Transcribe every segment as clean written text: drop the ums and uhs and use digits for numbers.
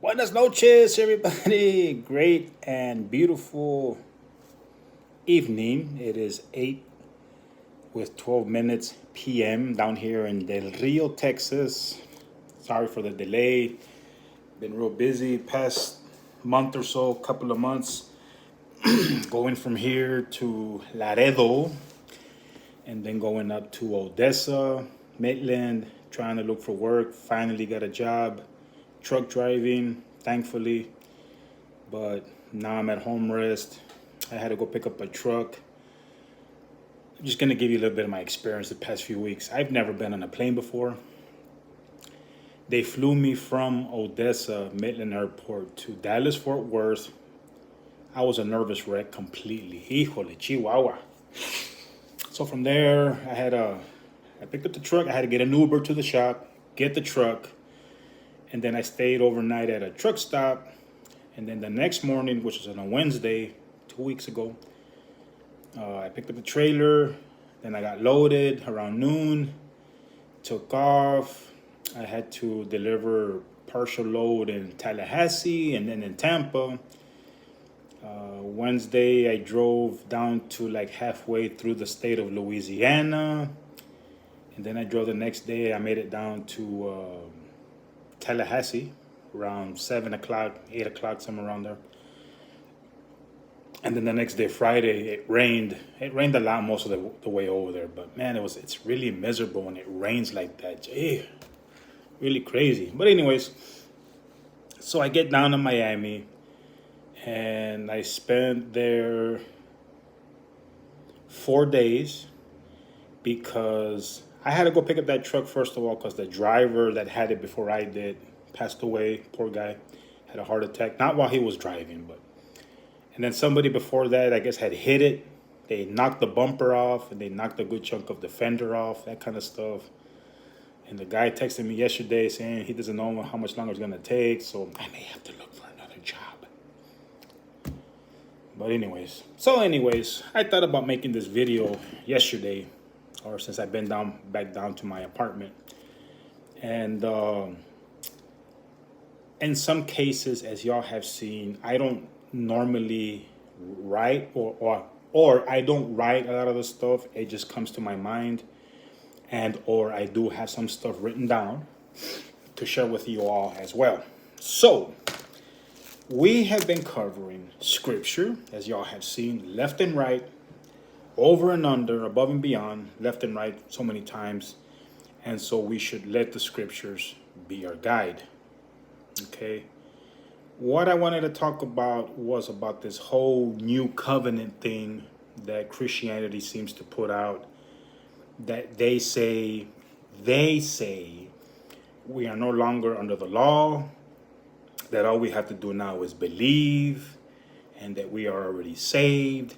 Buenas noches, everybody. Great and beautiful evening. It is 8 with 12 minutes p.m. down here in Del Rio, Texas. Sorry for the delay. Been real busy past month or so, couple of months, going from here to Laredo and then going up to Odessa, Midland, trying to look for work. Finally got a job, truck driving, thankfully. But now I'm at home rest. I had to go pick up a truck. I'm just gonna give you a little bit of my experience the past few weeks. I've never been on a plane before. They flew me from Odessa Midland Airport to Dallas Fort Worth. I was a nervous wreck completely. Híjole, Chihuahua. So from there, I picked up the truck. I had to get an Uber to the shop, get the truck, and then I stayed overnight at a truck stop. And then the next morning, which was on a Wednesday, 2 weeks ago, I picked up the trailer. Then I got loaded around noon, took off. I had to deliver partial load in Tallahassee and then in Tampa. Wednesday, I drove down to like halfway through the state of Louisiana. And then I drove the next day. I made it down to Tallahassee around 7 o'clock, 8 o'clock, somewhere around there. And then the next day, Friday, it rained. It rained a lot most of the way over there. But man, it's really miserable when it rains like that. Gee, really crazy. But anyways, so I get down to Miami and I spent there 4 days because I had to go pick up that truck first of all because the driver that had it before I did passed away. Poor guy, had a heart attack. Not while he was driving, but and then somebody before that, I guess, had hit it. They knocked the bumper off and they knocked a good chunk of the fender off, that kind of stuff. And the guy texted me yesterday saying he doesn't know how much longer it's going to take, so I may have to look for another job. But anyways, I thought about making this video yesterday, or since I've been back down to my apartment. And in some cases, as y'all have seen, I don't normally write or I don't write a lot of the stuff. It just comes to my mind, and or I do have some stuff written down to share with you all as well. So we have been covering scripture, as y'all have seen, left and right, over and under, above and beyond, left and right so many times. And so we should let the scriptures be our guide. Okay. What I wanted to talk about was about this whole new covenant thing that Christianity seems to put out, that they say we are no longer under the law, that all we have to do now is believe, and that we are already saved,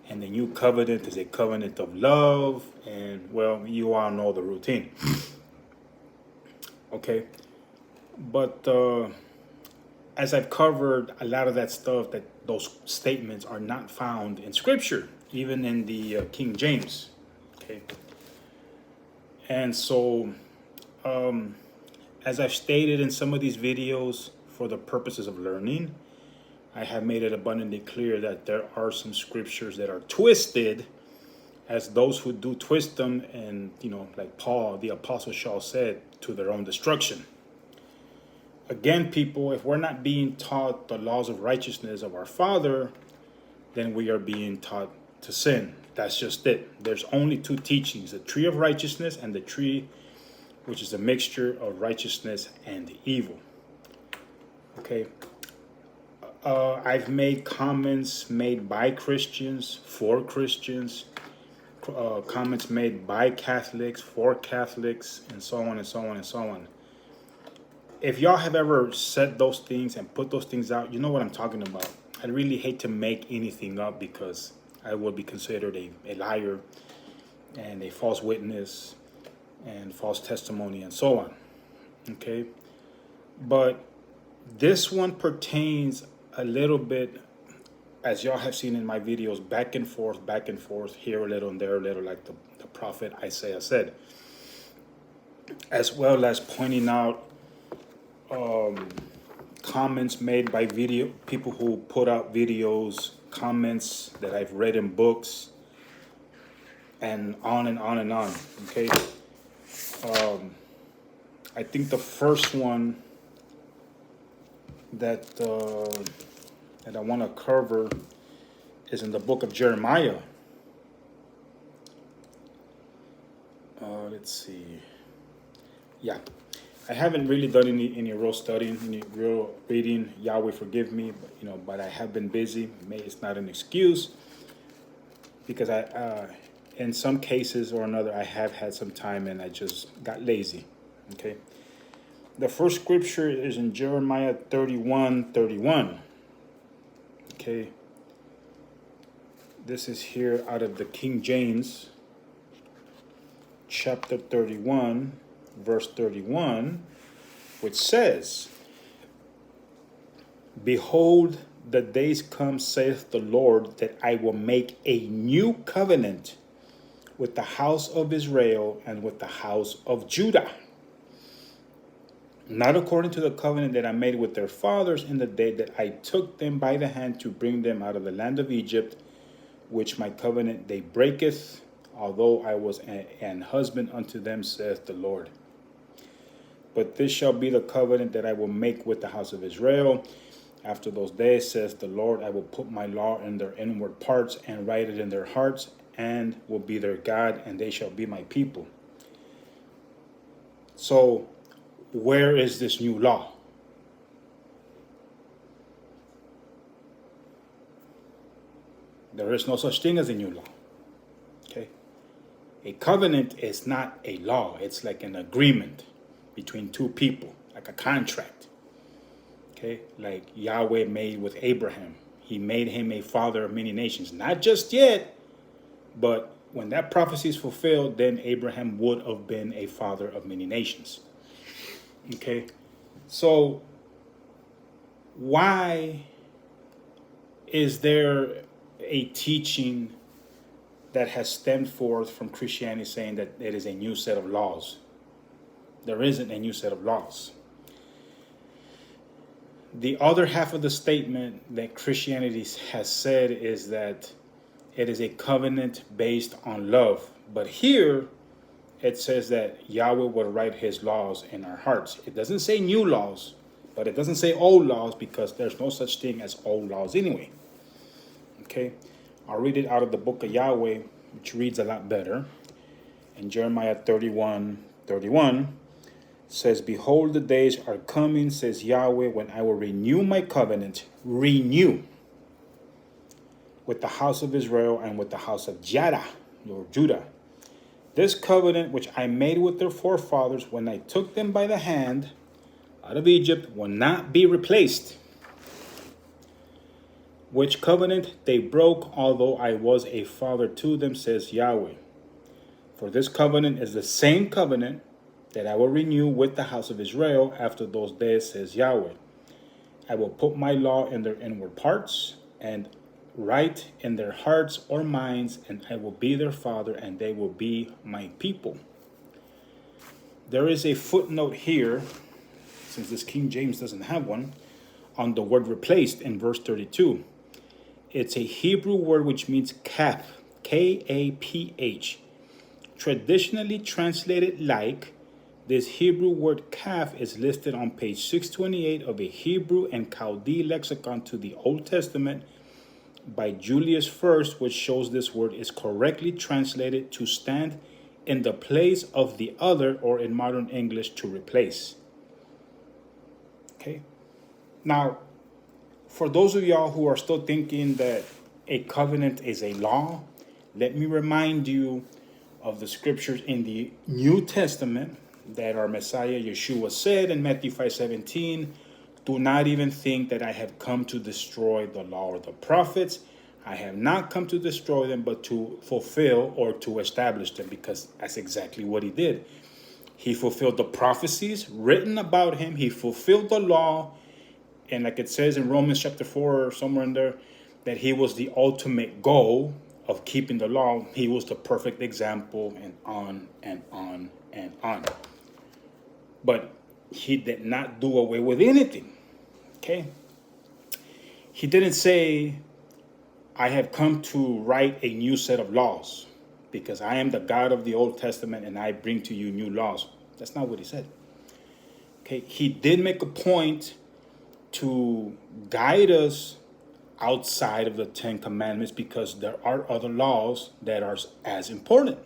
and the new covenant is a covenant of love, and well, you all know the routine. Okay, but as I've covered a lot of that stuff, that those statements are not found in Scripture, even in the King James. Okay, and so as I've stated in some of these videos, for the purposes of learning, I have made it abundantly clear that there are some scriptures that are twisted, as those who do twist them, and like Paul, the Apostle Shaul said, to their own destruction. Again, people, if we're not being taught the laws of righteousness of our Father, then we are being taught to sin. That's just it. There's only two teachings: the tree of righteousness and the tree which is a mixture of righteousness and evil. Okay. I've made comments made by Christians for Christians, comments made by Catholics for Catholics, and so on and so on and so on. If y'all have ever said those things and put those things out, you know what I'm talking about. I really hate to make anything up because I will be considered a liar and a false witness and false testimony and so on. Okay. But this one pertains a little bit, as y'all have seen in my videos, back and forth, here a little and there a little, like the prophet Isaiah said, as well as pointing out comments made by people who put out videos, comments that I've read in books, and on and on and on. Okay. I think the first one that I want to cover is in the book of Jeremiah. Let's see. Yeah, I haven't really done any real studying, any real reading. Yahweh forgive me, but I have been busy. It's not an excuse, because in some cases or another, I have had some time and I just got lazy. Okay. The first scripture is in Jeremiah 31:31. Okay. This is here out of the King James, chapter 31, verse 31, which says, "Behold, the days come, saith the Lord, that I will make a new covenant with the house of Israel and with the house of Judah. Not according to the covenant that I made with their fathers in the day that I took them by the hand to bring them out of the land of Egypt, which my covenant they breaketh, although I was an husband unto them, saith the Lord. But this shall be the covenant that I will make with the house of Israel. After those days, says the Lord, I will put my law in their inward parts and write it in their hearts, and will be their God, and they shall be my people." So, where is this new law? There is no such thing as a new law. Okay? A covenant is not a law. It's like an agreement between two people, like a contract. Okay? Like Yahweh made with Abraham. He made him a father of many nations. Not just yet, but when that prophecy is fulfilled, then Abraham would have been a father of many nations. Okay? So, why is there a teaching that has stemmed forth from Christianity saying that it is a new set of laws? There isn't a new set of laws. The other half of the statement that Christianity has said is that it is a covenant based on love. But here it says that Yahweh will write his laws in our hearts. It doesn't say new laws, but it doesn't say old laws, because there's no such thing as old laws anyway. Okay, I'll read it out of the book of Yahweh, which reads a lot better. In Jeremiah 31:31 says, "Behold, the days are coming, says Yahweh, when I will renew my covenant," renew, "with the house of Israel and with the house of Judah, or Judah. This covenant which I made with their forefathers when I took them by the hand out of Egypt will not be replaced. Which covenant they broke, although I was a father to them, says Yahweh. For this covenant is the same covenant that I will renew with the house of Israel after those days, says Yahweh. I will put my law in their inward parts and write in their hearts or minds, and I will be their father, and they will be my people." There is a footnote here, since this King James doesn't have one, on the word replaced in verse 32. It's a Hebrew word which means kaph, K-A-P-H. Traditionally translated like, this Hebrew word kaph is listed on page 628 of a Hebrew and Chaldee lexicon to the Old Testament by Julius First, which shows this word is correctly translated to stand in the place of the other, or in modern English, to replace. Okay? Now, for those of y'all who are still thinking that a covenant is a law, let me remind you of the scriptures in the New Testament that our Messiah Yeshua said in Matthew 5:17, "Do not even think that I have come to destroy the law or the prophets. I have not come to destroy them, but to fulfill or to establish them," because that's exactly what he did. He fulfilled the prophecies written about him. He fulfilled the law. And like it says in Romans chapter 4 or somewhere in there, that he was the ultimate goal of keeping the law. He was the perfect example, and on and on and on. But he did not do away with anything. Okay? He didn't say, I have come to write a new set of laws because I am the God of the Old Testament and I bring to you new laws. That's not what he said. Okay? He did make a point to guide us outside of the Ten Commandments because there are other laws that are as important.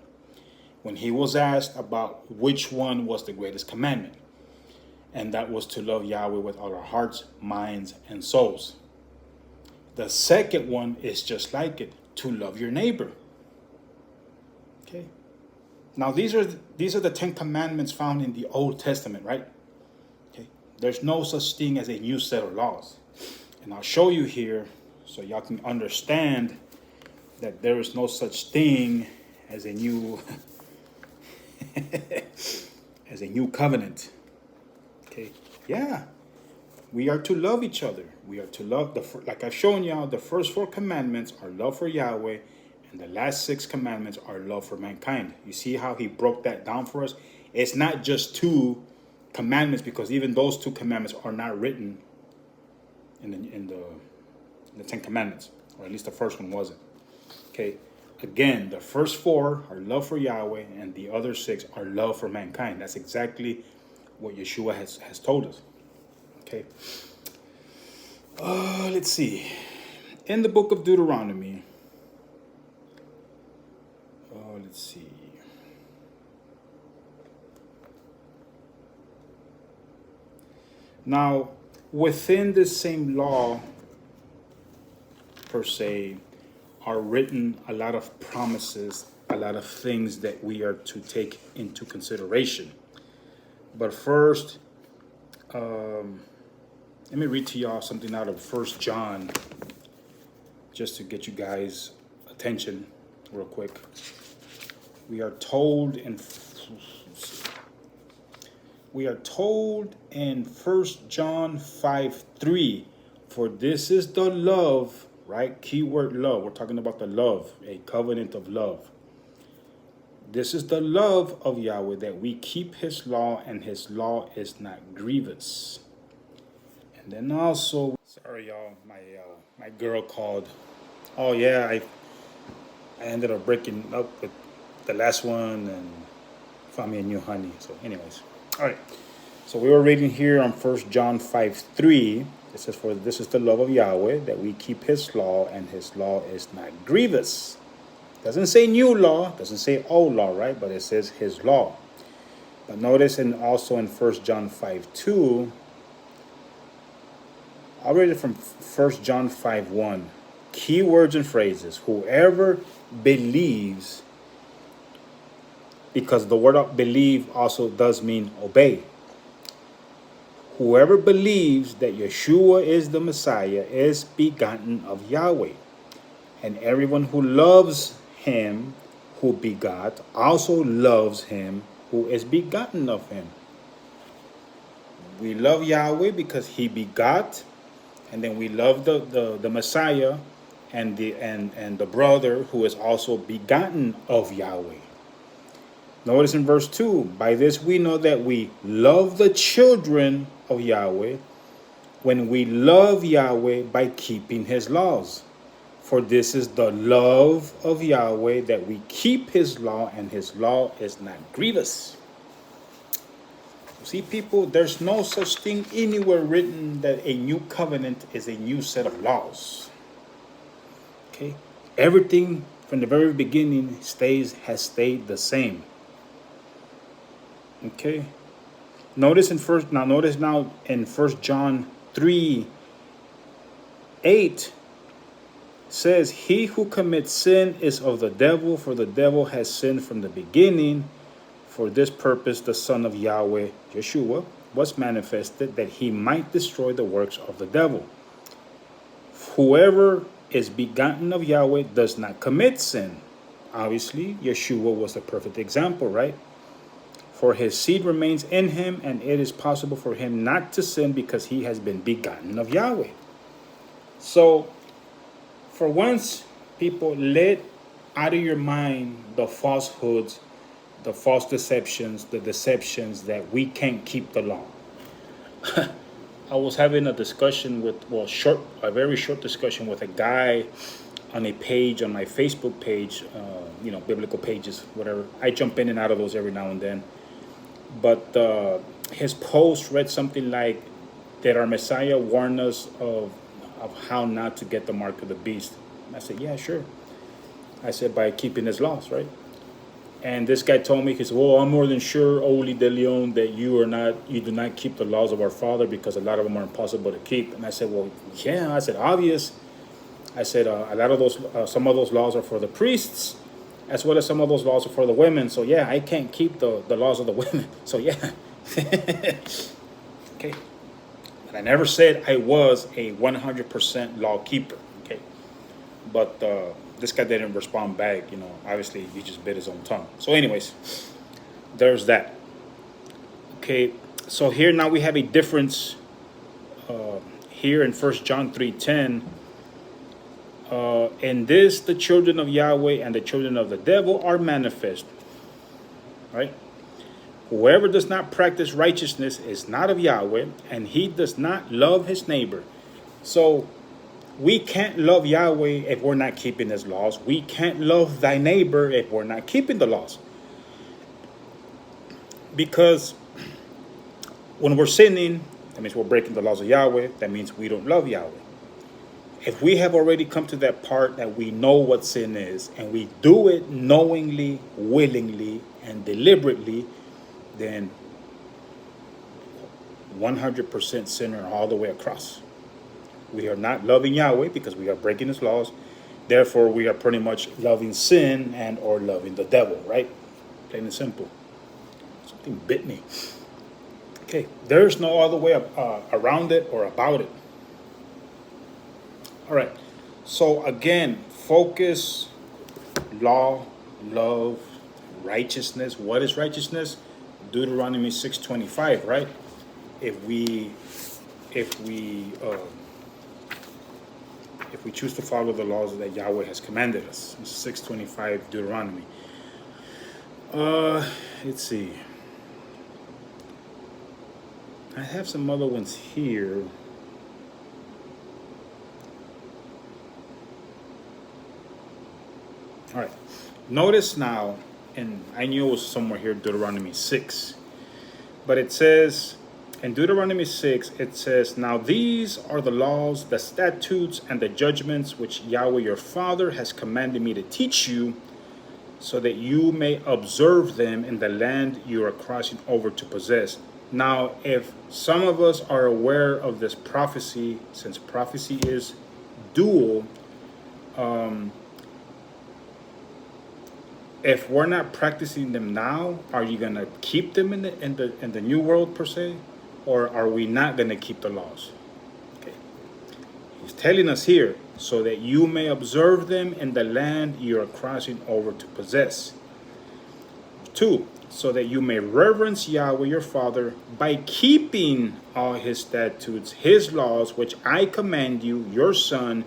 When he was asked about which one was the greatest commandment, and that was to love Yahweh with all our hearts, minds, and souls. The second one is just like it, to love your neighbor. Okay. Now these are the Ten Commandments found in the Old Testament, right? Okay. There's no such thing as a new set of laws. And I'll show you here so y'all can understand that there is no such thing as a new as a new covenant. Okay. Yeah. We are to love each other. We are to love like I've shown y'all, the first 4 commandments are love for Yahweh, and the last 6 commandments are love for mankind. You see how he broke that down for us? It's not just 2 commandments, because even those 2 commandments are not written in the 10 commandments, or at least the first one wasn't. Okay. Again, the first 4 are love for Yahweh, and the other 6 are love for mankind. That's exactly what Yeshua has told us. Okay. Let's see. In the book of Deuteronomy, let's see. Now, within the same law, per se, are written a lot of promises, a lot of things that we are to take into consideration. But first, let me read to y'all something out of 1 John, just to get you guys' attention real quick. We are told in 1 John 5:3, for this is the love, right? Keyword love. We're talking about the love, a covenant of love. This is the love of Yahweh, that we keep his law, and his law is not grievous. And then also, sorry y'all, my girl called. Oh yeah, I ended up breaking up with the last one and found me a new honey. So anyways, all right. So we were reading here on 1 John 5:3. It says, for this is the love of Yahweh, that we keep his law, and his law is not grievous. Doesn't say new law, doesn't say old law, right? But it says his law. But notice also in 1 John 5:2, I'll read it from 1 John 5:1. Key words and phrases. Whoever believes, because the word believe also does mean obey. Whoever believes that Yeshua is the Messiah is begotten of Yahweh. And everyone who loves him who begot also loves him who is begotten of him. We love Yahweh because he begot, and then we love the Messiah and the brother who is also begotten of Yahweh. Notice in verse 2, by this we know that we love the children of Yahweh, when we love Yahweh by keeping his laws. For this is the love of Yahweh, that we keep his law, and his law is not grievous. See, people, there's no such thing anywhere written that a new covenant is a new set of laws. Okay? Everything from the very beginning has stayed the same. Okay? Notice in 1 John 3:8 says, he who commits sin is of the devil, for the devil has sinned from the beginning. For this purpose the Son of Yahweh, Yeshua, was manifested, that he might destroy the works of the devil. Whoever is begotten of Yahweh does not commit sin. Obviously, Yeshua was the perfect example, right? For his seed remains in him, and it is possible for him not to sin because he has been begotten of Yahweh. So, for once, people, let out of your mind the falsehoods, the false deceptions, the deceptions that we can't keep the law. I was having a discussion with, well, a very short discussion with a guy on a page on my Facebook page, biblical pages, whatever. I jump in and out of those every now and then. But his post read something like, "Did our Messiah warn us of how not to get the mark of the beast?" I said, "Yeah, sure." I said, "By keeping his laws, right?" And this guy told me, he said, "Well, I'm more than sure, Oli de Leon, that you do not keep the laws of our Father because a lot of them are impossible to keep." And I said, "Well, yeah." I said, "Obvious." I said, "A lot of those, some of those laws are for the priests, as well as some of those laws are for the women. So yeah, I can't keep the laws of the women. So yeah." Okay. But I never said I was a 100% law keeper. Okay. But this guy didn't respond back. Obviously he just bit his own tongue. So anyways, there's that. Okay. So here now we have a difference here in 1 John 3:10. "In this the children of Yahweh and the children of the devil are manifest." Right? "Whoever does not practice righteousness is not of Yahweh, and he does not love his neighbor." So we can't love Yahweh if we're not keeping his laws. We can't love thy neighbor if we're not keeping the laws. Because when we're sinning, that means we're breaking the laws of Yahweh. That means we don't love Yahweh. If we have already come to that part that we know what sin is, and we do it knowingly, willingly, and deliberately, then 100% sinner all the way across. We are not loving Yahweh because we are breaking his laws. Therefore, we are pretty much loving sin and or loving the devil, right? Plain and simple. Something bit me. Okay, there's no other way around it or about it. All right, so again, focus, law, love, righteousness. What is righteousness? Deuteronomy 6:25, right? If we choose to follow the laws that Yahweh has commanded us. 6:25 Deuteronomy. Let's see. I have some other ones here. All right. Notice now, and I knew it was somewhere here, Deuteronomy 6. But it says, in Deuteronomy 6, it says, "Now these are the laws, the statutes, and the judgments which Yahweh your Father has commanded me to teach you, so that you may observe them in the land you are crossing over to possess." Now, if some of us are aware of this prophecy, since prophecy is dual, if we're not practicing them now, are you gonna keep them in the new world per se, or are we not gonna keep the laws? Okay, he's telling us here, so that you may observe them in the land you are crossing over to possess. 2, so that you may reverence Yahweh your Father by keeping all his statutes, his laws, which I command you, your son,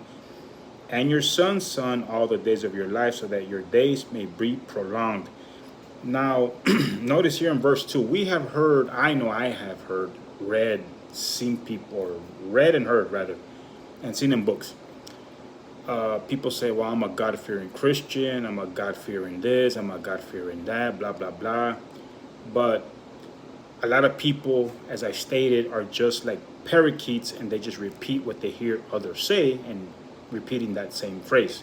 and your son's son all the days of your life, so that your days may be prolonged. Now, notice here in verse 2, we have heard, I know I have heard, read, seen people, or read and heard rather, and seen in books. People say, "Well, I'm a God-fearing Christian, I'm a God-fearing this, I'm a God-fearing that, blah, blah, blah." But a lot of people, as I stated, are just like parakeets, and they just repeat what they hear others say and repeating that same phrase.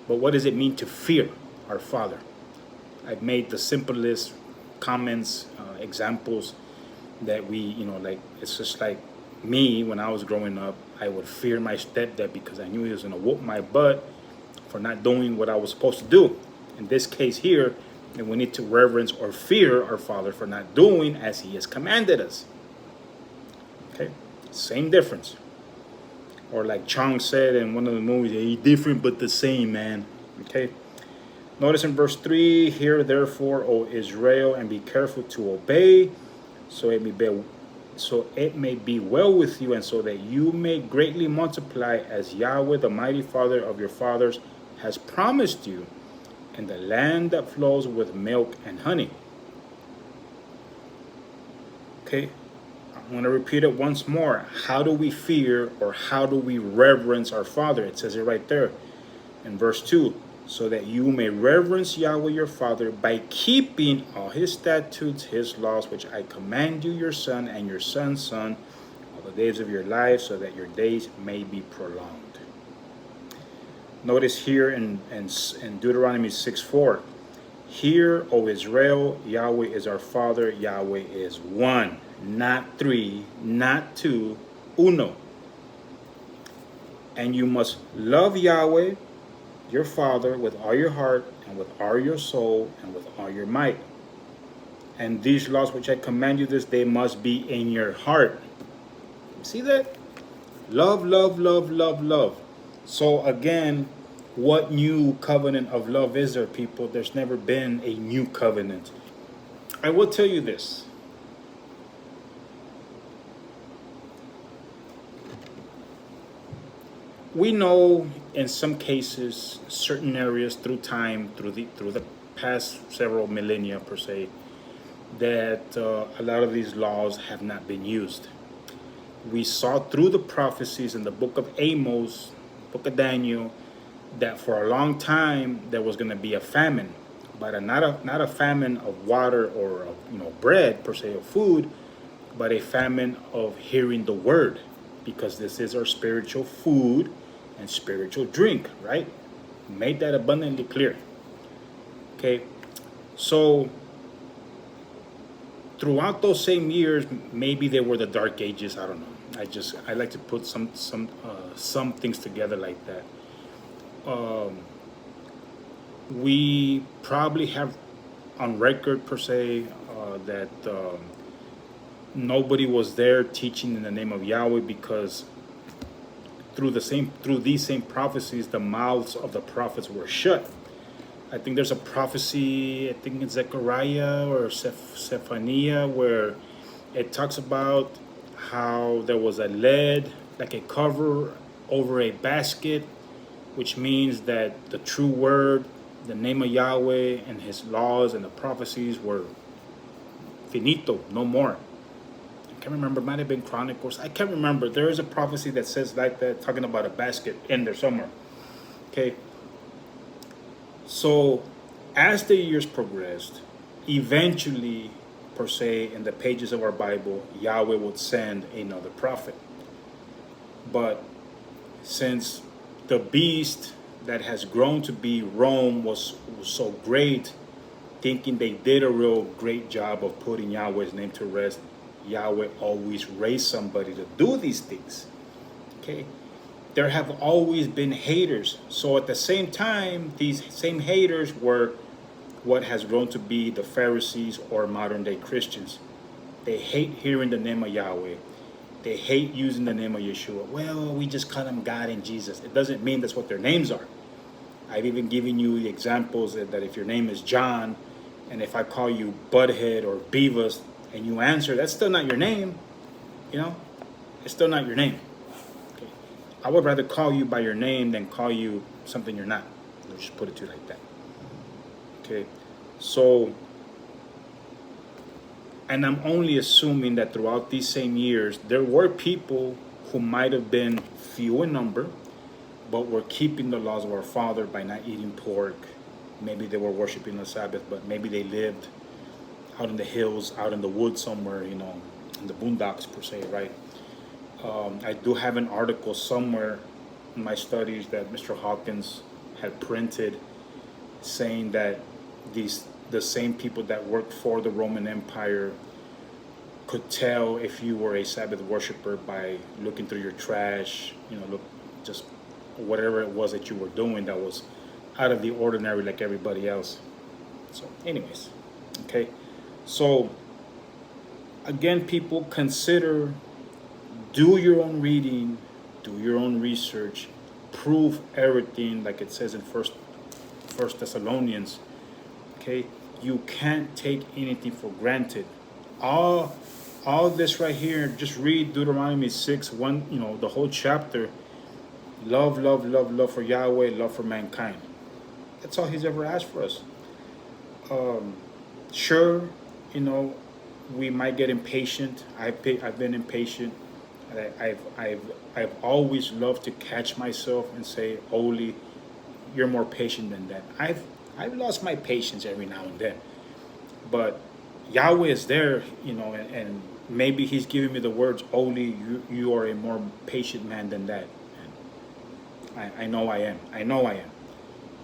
But what does it mean to fear our Father? I've made the simplest comments, examples that like, it's just like me when I was growing up. I would fear my stepdad because I knew he was going to whoop my butt for not doing what I was supposed to do. In this case here, and we need to reverence or fear our Father for not doing as he has commanded us. Okay, same difference. Or like Chong said in one of the movies, "Hey, different but the same, man." Okay. Notice in verse 3, "Hear therefore, O Israel, and be careful to obey, so it may be well with you, and so that you may greatly multiply, as Yahweh, the mighty Father of your fathers, has promised you, in the land that flows with milk and honey." Okay. I'm going to repeat it once more. How do we fear, or how do we reverence our Father? It says it right there in verse 2. So that you may reverence Yahweh your Father by keeping all his statutes, his laws, which I command you, your son and your son's son, all the days of your life, so that your days may be prolonged. Notice here in Deuteronomy 6:4. Hear, O Israel, Yahweh is our Father, Yahweh is one, not three, not two, uno. And you must love Yahweh, your Father, with all your heart, and with all your soul, and with all your might. And these laws which I command you this day must be in your heart. See that? Love, love, love, love, love. So again, what new covenant of love is there, people? There's never been a new covenant. I will tell you this. We know in some cases, certain areas through time, through the past several millennia per se, that a lot of these laws have not been used. We saw through the prophecies in the book of Amos, book of Daniel, that for a long time there was going to be a famine, but not a famine of water or of, bread per se, of food, but a famine of hearing the word, because this is our spiritual food and spiritual drink, right? Made that abundantly clear. Okay, so throughout those same years, maybe they were the dark ages. I don't know. I like to put some things together like that. We probably have on record per se that nobody was there teaching in the name of Yahweh, because through these same prophecies, the mouths of the prophets were shut. I think there's a prophecy, I think it's Zechariah or Zephaniah, where it talks about how there was a lead, like a cover over a basket, which means that the true word, the name of Yahweh and his laws and the prophecies were finito, no more. I can't remember, it might have been Chronicles. I can't remember. There is a prophecy that says like that, talking about a basket in there somewhere. Okay. So as the years progressed, eventually, per se, in the pages of our Bible, Yahweh would send another prophet. But since the beast that has grown to be Rome was so great, thinking they did a real great job of putting Yahweh's name to rest, Yahweh always raised somebody to do these things. Okay, there have always been haters. So at the same time, these same haters were what has grown to be the Pharisees or modern day Christians. They hate hearing the name of Yahweh. They hate using the name of Yeshua. Well, we just call them God and Jesus. It doesn't mean that's what their names are. I've even given you the examples that if your name is John, and if I call you Butthead or Beavis, and you answer, that's still not your name. It's still not your name. Okay. I would rather call you by your name than call you something you're not. Let's just put it to you like that. Okay, so, and I'm only assuming that throughout these same years, there were people who might have been few in number, but were keeping the laws of our Father by not eating pork. Maybe they were worshiping the Sabbath, but maybe they lived out in the hills, out in the woods somewhere, in the boondocks per se, right? I do have an article somewhere in my studies that Mr. Hawkins had printed, saying that the same people that worked for the Roman Empire could tell if you were a Sabbath worshiper by looking through your trash, look, just whatever it was that you were doing that was out of the ordinary like everybody else. So anyways, okay. So again, people, consider, do your own reading, do your own research, prove everything like it says in First Thessalonians. Okay, you can't take anything for granted. All this right here, just read Deuteronomy 6:1, the whole chapter. Love, love, love, love for Yahweh, love for mankind. That's all he's ever asked for us. Sure, we might get impatient. I've been impatient. I've always loved to catch myself and say, Oli, you're more patient than that. I've lost my patience every now and then, but Yahweh is there, and maybe He's giving me the words, Oli, you are a more patient man than that. And I know I am. I know I am.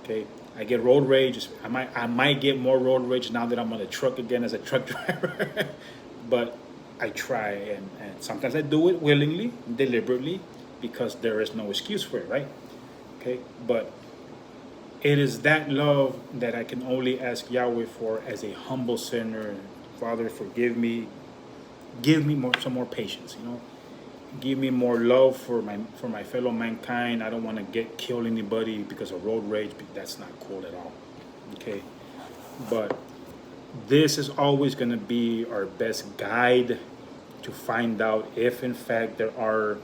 Okay. I get road rage. I might get more road rage now that I'm on a truck again as a truck driver. But I try, and sometimes I do it willingly, deliberately, because there is no excuse for it, right? Okay. But it is that love that I can only ask Yahweh for as a humble sinner. Father, forgive me. Give me some more patience, give me more love for my fellow mankind. I don't want to get kill anybody because of road rage. That's not cool at all. Okay, but this is always going to be our best guide to find out if in fact there are.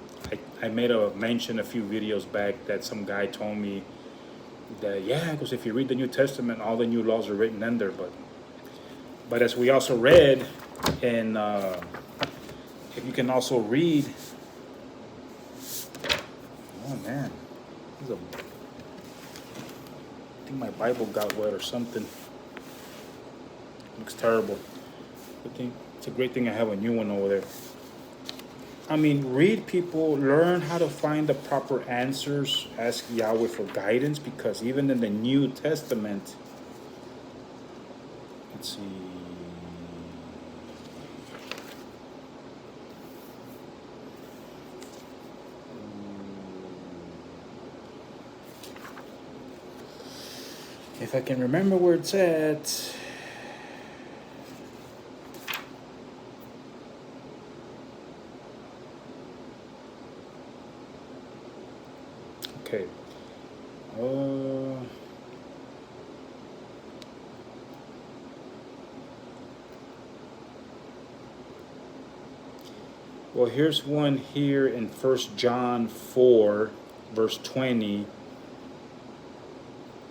I made a mention a few videos back that some guy told me that, yeah, because if you read the New Testament, all the new laws are written in there. But as we also read in, if you can also read. Oh man, I think my Bible got wet or something. Looks terrible. It's a great thing I have a new one over there. I mean, read, people, learn how to find the proper answers. Ask Yahweh for guidance, because even in the New Testament, let's see. If I can remember where it's at. Okay. Well, here's one here in 1 John 4, verse 20.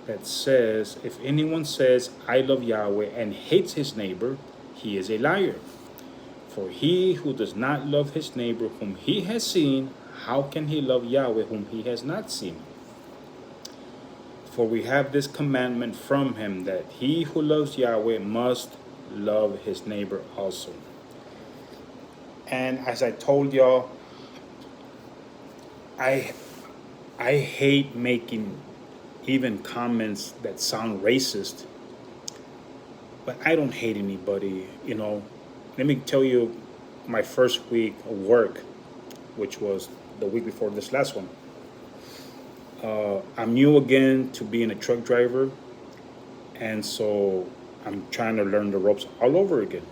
That says, if anyone says, I love Yahweh, and hates his neighbor, he is a liar. For he who does not love his neighbor whom he has seen, how can he love Yahweh whom he has not seen? For we have this commandment from him, that he who loves Yahweh must love his neighbor also. And as I told y'all, I hate making even comments that sound racist, but I don't hate anybody. Let me tell you, my first week of work, which was the week before this last one, I'm new again to being a truck driver, and so I'm trying to learn the ropes all over again.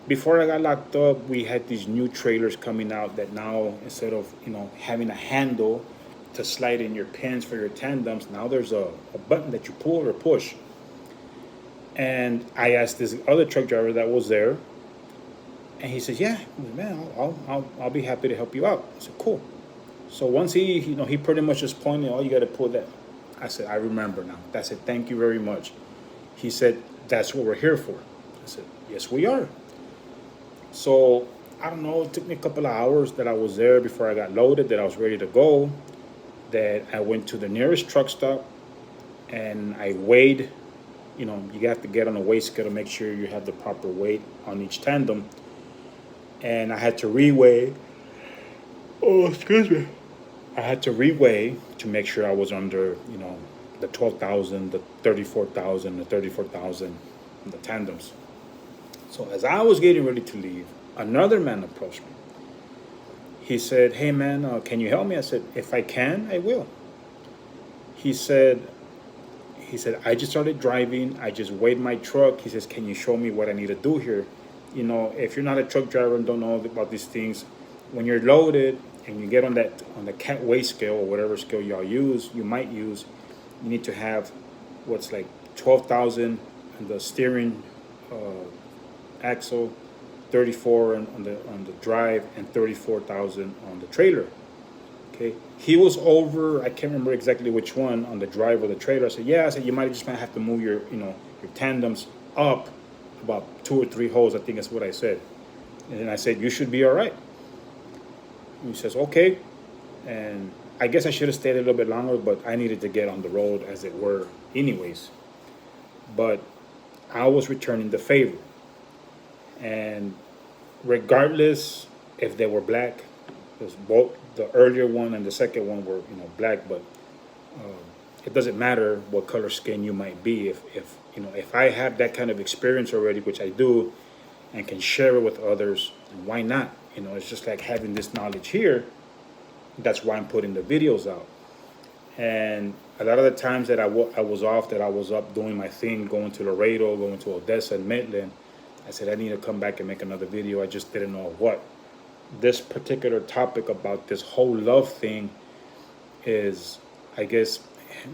Before I got locked up, we had these new trailers coming out that now, instead of having a handle to slide in your pins for your tandems, now there's a button that you pull or push. And I asked this other truck driver that was there, and he said, yeah, man, I'll be happy to help you out. I said, cool. So once he pretty much just pointed, you got to pull that. I said, I remember now. I said, thank you very much. He said, that's what we're here for. I said, yes, we are. So I don't know, it took me a couple of hours that I was there before I got loaded, that I was ready to go, that I went to the nearest truck stop and I weighed. You have to get on a weight scale to make sure you have the proper weight on each tandem. And I had to reweigh. Oh, excuse me. I had to reweigh to make sure I was under, the 12,000, the 34,000, the 34,000, the tandems. So as I was getting ready to leave, another man approached me. He said, hey man, can you help me? I said, if I can, I will. He said, I just started driving. I just weighed my truck. He says, can you show me what I need to do here? If you're not a truck driver and don't know about these things, when you're loaded and you get on the cat weight scale or whatever scale you might use, you need to have what's like 12,000 on the steering axle, 34 on the drive, and 34,000 on the trailer. Okay, he was over, I can't remember exactly which one, on the drive or the trailer. I said, you might just have to move your tandems up about 2 or 3 holes, I think is what I said. And then I said, you should be all right. And he says, okay. And I guess I should have stayed a little bit longer, but I needed to get on the road, as it were, anyways. But I was returning the favor. And regardless if they were black, because both the earlier one and the second one were, black, but it doesn't matter what color skin you might be. If I have that kind of experience already, which I do, and can share it with others, and why not? It's just like having this knowledge here. That's why I'm putting the videos out. And a lot of the times that I was off, that I was up doing my thing, going to Laredo, going to Odessa and Midland, I said I need to come back and make another video. I just didn't know what. This particular topic about this whole love thing is, I guess,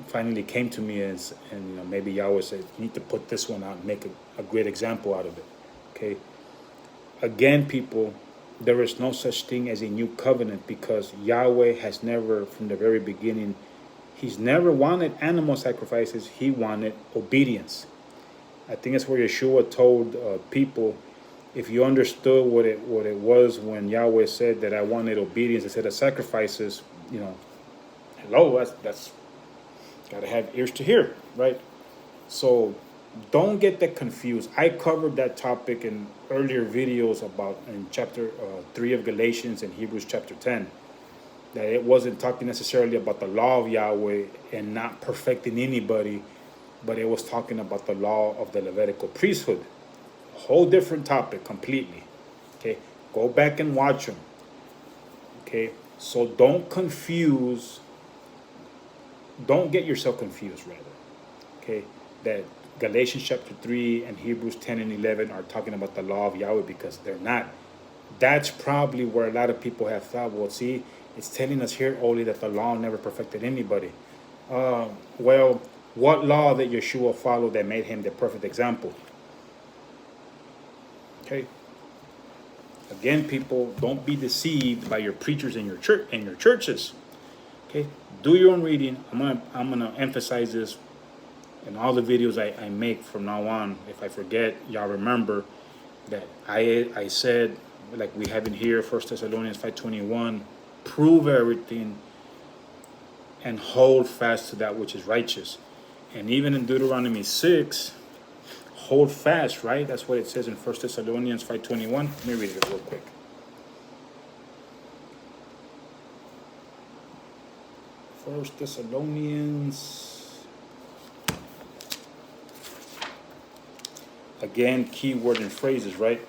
finally came to me as, and maybe Yahweh said, you need to put this one out and make a great example out of it. Okay. Again, people, there is no such thing as a new covenant, because Yahweh has never, from the very beginning, he's never wanted animal sacrifices. He wanted obedience. I think it's where Yeshua told people, if you understood what it was when Yahweh said that I wanted obedience instead of sacrifices, hello, that's got to have ears to hear, right? So don't get that confused. I covered that topic in earlier videos in chapter 3 of Galatians and Hebrews chapter 10. That it wasn't talking necessarily about the law of Yahweh and not perfecting anybody, but it was talking about the law of the Levitical priesthood. A whole different topic completely. Okay, go back and watch them. Okay, so don't get yourself confused, rather. Okay, that Galatians chapter 3 and Hebrews 10 and 11 are talking about the law of Yahweh, because they're not. That's probably where a lot of people have thought, well, see, it's telling us here only that the law never perfected anybody. Well, what law that Yeshua followed that made him the perfect example? Okay. Again, people, don't be deceived by your preachers in your church and your churches. Okay. Do your own reading. I'm gonna emphasize this in all the videos I make from now on. If I forget, y'all remember that I said, like we have in here, 1 Thessalonians 5:21, prove everything and hold fast to that which is righteous. And even in Deuteronomy 6, hold fast, right? That's what it says in 1 Thessalonians 5:21. Let me read it real quick. 1 Thessalonians, again, key word and phrases, right?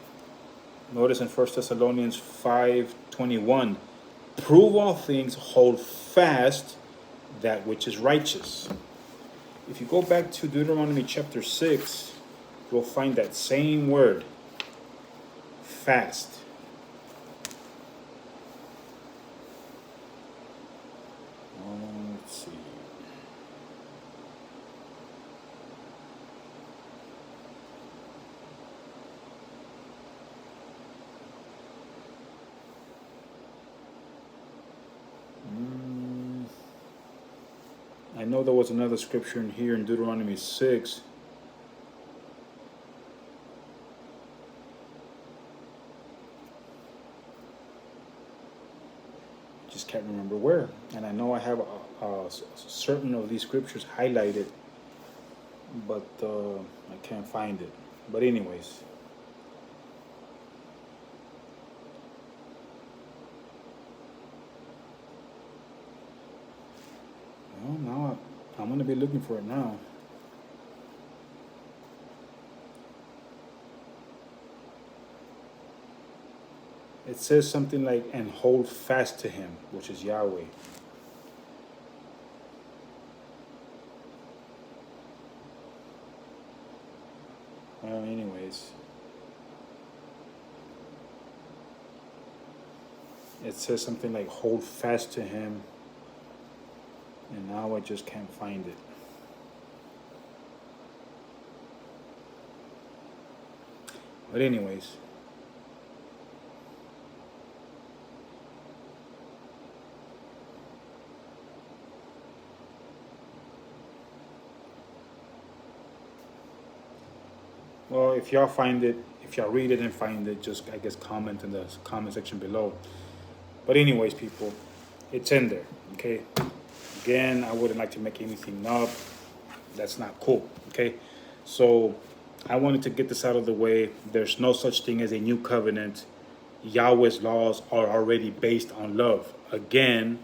Notice in 1 Thessalonians 5:21, prove all things, hold fast that which is righteous. If you go back to Deuteronomy chapter 6, you'll find that same word, fast. Let's see. I know there was another scripture in here in Deuteronomy 6. Just can't remember where. And I know I have certain of these scriptures highlighted, but I can't find it. But anyways. Well, now I'm going to be looking for it now. It says something like, and hold fast to him, which is Yahweh. Well, anyways. It says something like, hold fast to him. And now I just can't find it. But anyways. Well, if y'all find it, if y'all read it and find it, just I guess comment in the comment section below. But anyways, people, it's in there. Okay. Again, I wouldn't like to make anything up. That's not cool. Okay. So I wanted to get this out of the way. There's no such thing as a new covenant. Yahweh's laws are already based on love. Again,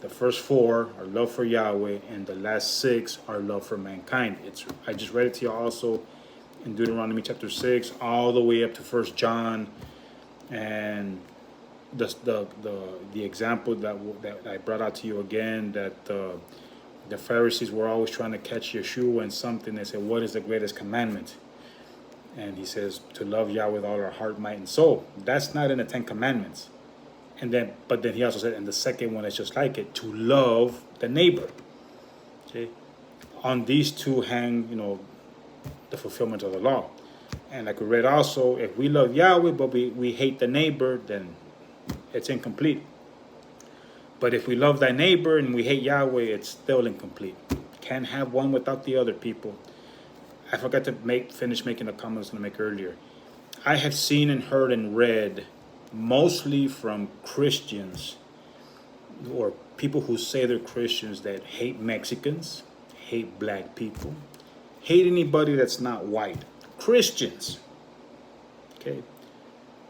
the first four are love for Yahweh, and the last six are love for mankind. I just read it to you also in Deuteronomy chapter 6, all the way up to First John, and the example that I brought out to you again, that the Pharisees were always trying to catch Yeshua in something. They said, "What is the greatest commandment?" And he says, "To love Yahweh with all our heart, might, and soul." That's not in the Ten Commandments. But then he also said, and the second one is just like it, to love the neighbor. Okay, on these two hang, the fulfillment of the law. And like we read also, if we love Yahweh but we hate the neighbor, then it's incomplete. But if we love thy neighbor and we hate Yahweh, it's still incomplete. Can't have one without the other, people. I forgot to finish making the comment I was going to make earlier. I have seen and heard and read, mostly from Christians or people who say they're Christians, that hate Mexicans, hate black people, hate anybody that's not white. Christians. Okay.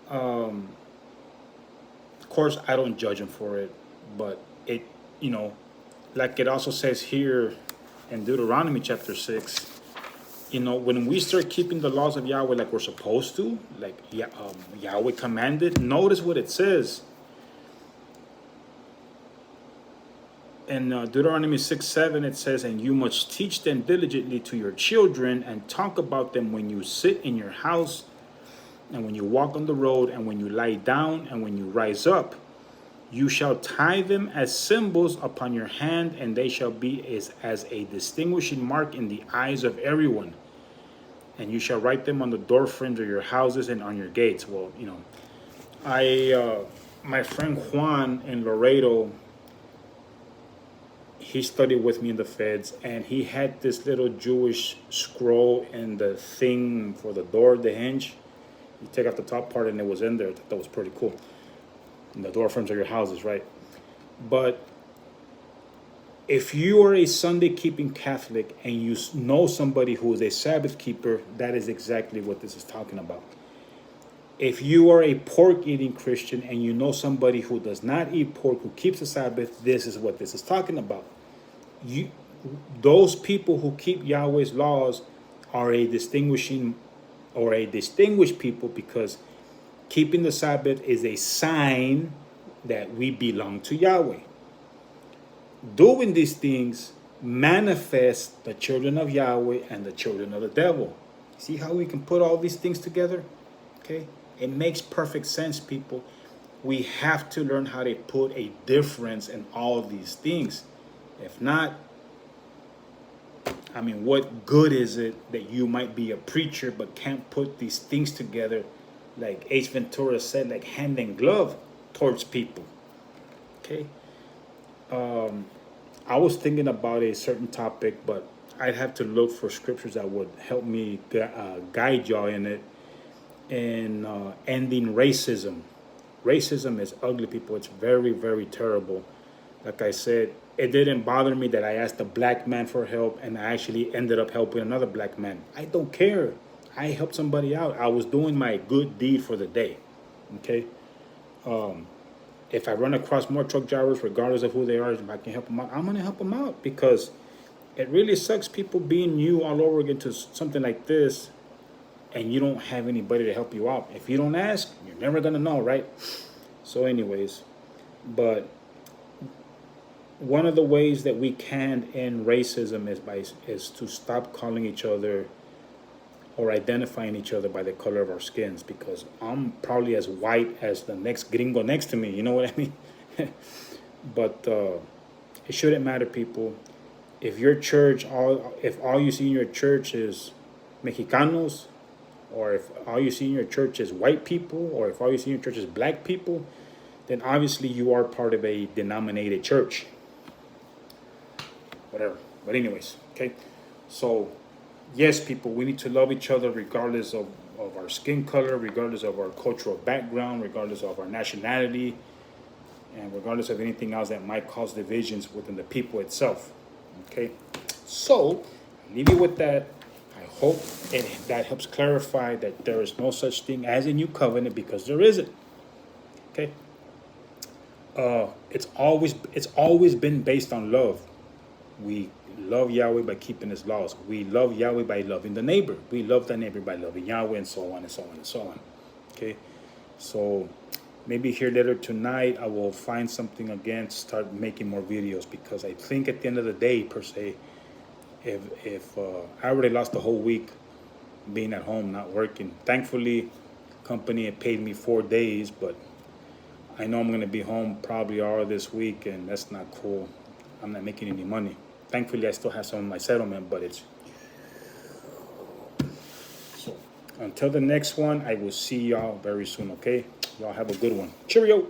Of course, I don't judge them for it, but it, like it also says here in Deuteronomy chapter 6, when we start keeping the laws of Yahweh like we're supposed to, like Yahweh commanded, notice what it says. In Deuteronomy 6:7, it says, "And you must teach them diligently to your children and talk about them when you sit in your house and when you walk on the road and when you lie down and when you rise up. You shall tie them as symbols upon your hand, and they shall be as a distinguishing mark in the eyes of everyone. And you shall write them on the door frames of your houses and on your gates." Well, my friend Juan in Laredo, he studied with me in the feds, and he had this little Jewish scroll in the thing for the door, the hinge. You take off the top part, and it was in there. That was pretty cool. In the door frames of your houses, right? But if you are a Sunday-keeping Catholic and you know somebody who is a Sabbath keeper, that is exactly what this is talking about. If you are a pork-eating Christian and you know somebody who does not eat pork, who keeps the Sabbath, this is what this is talking about. Those people who keep Yahweh's laws are a distinguished people, because keeping the Sabbath is a sign that we belong to Yahweh. Doing these things manifest the children of Yahweh and the children of the devil. See how we can put all these things together? Okay? It makes perfect sense, people. We have to learn how to put a difference in all these things. If not, what good is it that you might be a preacher but can't put these things together, like Ace Ventura said, like hand in glove towards people? Okay? I was thinking about a certain topic, but I'd have to look for scriptures that would help me guide y'all in it. In ending racism. Racism is ugly, people. It's very, very terrible. Like I said, it didn't bother me that I asked a black man for help and I actually ended up helping another black man. I don't care. I helped somebody out. I was doing my good deed for the day. Okay? If I run across more truck drivers, regardless of who they are, if I can help them out, I'm going to help them out, because it really sucks, people, being new all over again to something like this, and you don't have anybody to help you out. If you don't ask, you're never going to know, right? So anyways, but one of the ways that we can end racism is to stop calling each other or identifying each other by the color of our skins, because I'm probably as white as the next gringo next to me, you know what I mean? But it shouldn't matter, people. If your church, if all you see in your church is Mexicanos, or if all you see in your church is white people, or if all you see in your church is black people, then obviously you are part of a denominated church. Whatever. But anyways, okay. So yes, people, we need to love each other regardless of our skin color, regardless of our cultural background, regardless of our nationality, and regardless of anything else that might cause divisions within the people itself. Okay, so I leave you with that. I hope that helps clarify that there is no such thing as a new covenant, because there isn't. Okay, it's always been based on love. We love Yahweh by keeping His laws. We love Yahweh by loving the neighbor. We love the neighbor by loving Yahweh, and so on and so on and so on. Okay, so maybe here later tonight I will find something again to start making more videos, because I think at the end of the day, per se, if I already lost the whole week being at home not working. Thankfully, company had paid me 4 days, but I know I'm gonna be home probably all this week, and that's not cool. I'm not making any money. Thankfully, I still have some of my settlement, but it's so. Until the next one, I will see y'all very soon. Okay, y'all have a good one. Cheerio.